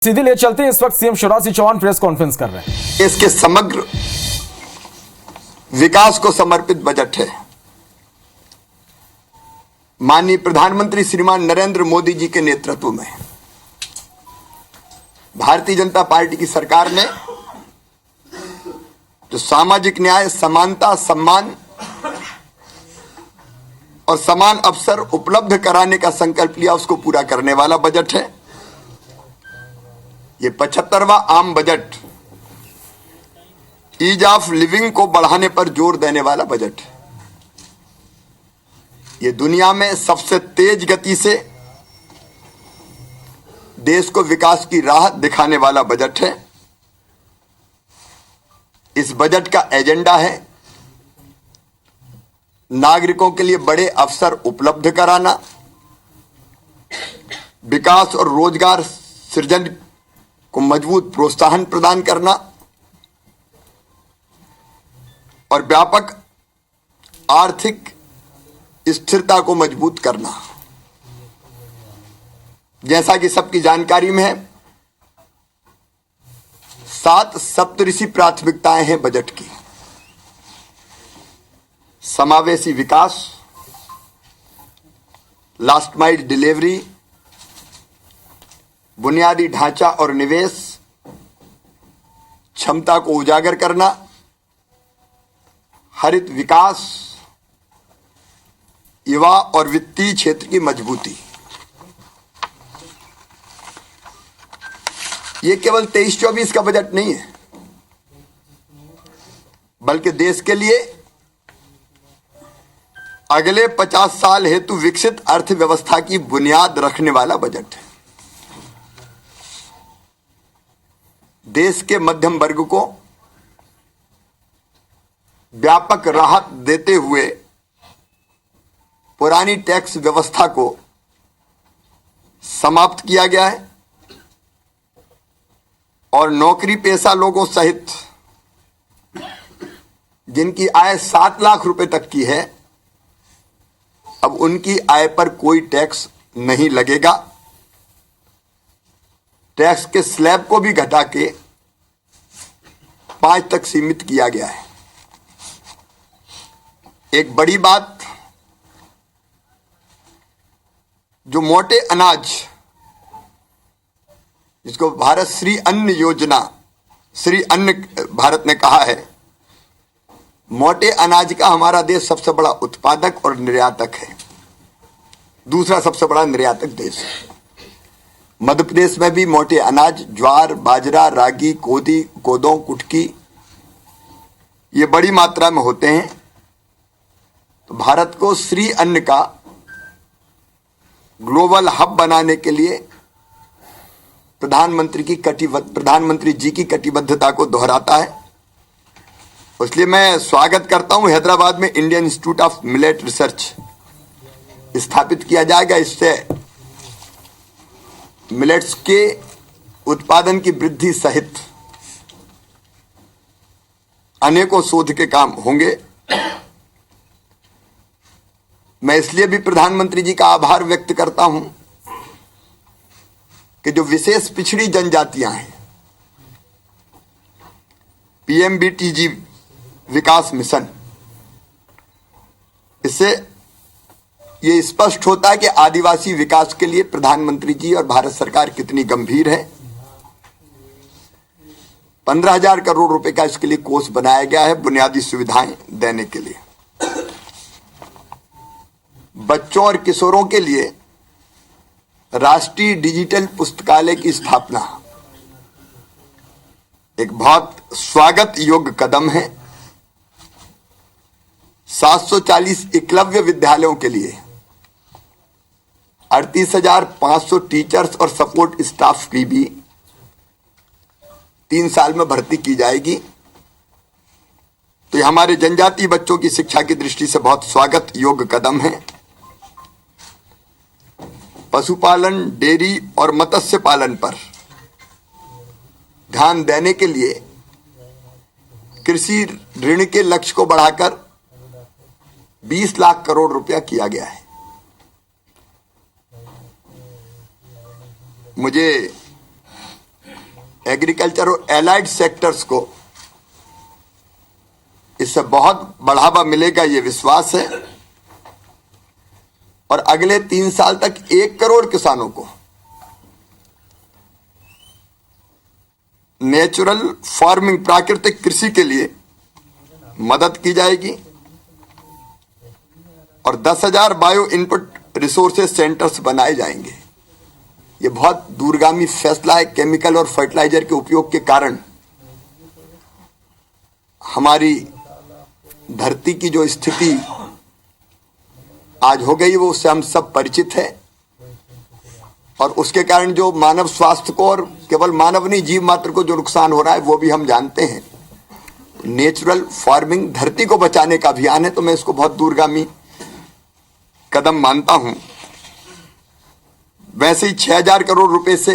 सीधे ले चलते हैं। इस वक्त CM Shivraj Singh Chouhan press conference कर रहे हैं। इसके समग्र विकास को समर्पित बजट है। माननीय प्रधानमंत्री श्रीमान नरेंद्र मोदी जी के नेतृत्व में भारतीय जनता पार्टी की सरकार ने जो सामाजिक न्याय, समानता, सम्मान और समान अवसर उपलब्ध कराने का संकल्प लिया, उसको पूरा करने वाला बजट है। ये 75वां आम बजट ईज ऑफ लिविंग को बढ़ाने पर जोर देने वाला बजट है। ये दुनिया में सबसे तेज गति से देश को विकास की राह दिखाने वाला बजट है। इस बजट का एजेंडा है नागरिकों के लिए बड़े अवसर उपलब्ध कराना, विकास और रोजगार सृजन को मजबूत प्रोत्साहन प्रदान करना और व्यापक आर्थिक स्थिरता को मजबूत करना। जैसा कि सबकी जानकारी में है, 7 सप्तऋषि प्राथमिकताएं हैं बजट की। समावेशी विकास, लास्ट माइल डिलीवरी, बुनियादी ढांचा और निवेश, क्षमता को उजागर करना, हरित विकास, युवा और वित्तीय क्षेत्र की मजबूती। ये केवल 23-24 का बजट नहीं है, बल्कि देश के लिए अगले 50 साल हेतु विकसित अर्थव्यवस्था की बुनियाद रखने वाला बजट है। देश के मध्यम वर्ग को व्यापक राहत देते हुए पुरानी टैक्स व्यवस्था को समाप्त किया गया है और नौकरी पेशा लोगों सहित जिनकी आय 7 लाख रुपए तक की है, अब उनकी आय पर कोई टैक्स नहीं लगेगा। टैक्स के स्लैब को भी घटा के 5 तक सीमित किया गया है। एक बड़ी बात, जो मोटे अनाज, जिसको भारत श्री अन्न योजना, श्री अन्न भारत ने कहा है, मोटे अनाज का हमारा देश सबसे बड़ा उत्पादक और निर्यातक है। दूसरा सबसे बड़ा निर्यातक देश है। मध्य प्रदेश में भी मोटे अनाज, ज्वार, बाजरा, रागी, कोदो, कुटकी, ये बड़ी मात्रा में होते हैं। तो भारत को श्री अन्न का ग्लोबल हब बनाने के लिए प्रधानमंत्री जी की कटिबद्धता को दोहराता है। इसलिए मैं स्वागत करता हूं, हैदराबाद में Indian institute of millet research स्थापित किया जाएगा। इससे मिलेट्स के उत्पादन की वृद्धि सहित अनेकों शोध के काम होंगे। मैं इसलिए भी प्रधानमंत्री जी का आभार व्यक्त करता हूं कि जो विशेष पिछड़ी जनजातियां हैं, पीएमबीटीजी विकास मिशन, इससे ये स्पष्ट होता है कि आदिवासी विकास के लिए प्रधानमंत्री जी और भारत सरकार कितनी गंभीर है। 15,000 करोड़ रुपए का इसके लिए कोष बनाया गया है बुनियादी सुविधाएं देने के लिए। बच्चों और किशोरों के लिए राष्ट्रीय डिजिटल पुस्तकालय की स्थापना एक बहुत स्वागत योग्य कदम है। 740 एकलव्य विद्यालयों के लिए 38,500 टीचर्स और सपोर्ट स्टाफ की भी 3 साल में भर्ती की जाएगी। तो ये हमारे जनजातीय बच्चों की शिक्षा की दृष्टि से बहुत स्वागत योग्य कदम है। पशुपालन, डेयरी और मत्स्य पालन पर ध्यान देने के लिए कृषि ऋण के लक्ष्य को बढ़ाकर 20 लाख करोड़ रुपया किया गया है। मुझे एग्रीकल्चर और एलाइड सेक्टर्स को इससे बहुत बढ़ावा मिलेगा, ये विश्वास है। और अगले 3 साल तक 1 करोड़ किसानों को नेचुरल फार्मिंग, प्राकृतिक कृषि के लिए मदद की जाएगी और 10,000 बायो इनपुट रिसोर्सेज सेंटर्स बनाए जाएंगे। ये बहुत दूरगामी फैसला है। केमिकल और फर्टिलाइजर के उपयोग के कारण हमारी धरती की जो स्थिति आज हो गई वो उससे हम सब परिचित हैं और उसके कारण जो मानव स्वास्थ्य को और केवल मानव नहीं जीव मात्र को जो नुकसान हो रहा है वो भी हम जानते हैं। नेचुरल फार्मिंग धरती को बचाने का अभियान है, तो मैं इसको बहुत दूरगामी कदम मानता हूं। वैसे ही 6,000 करोड़ रुपए से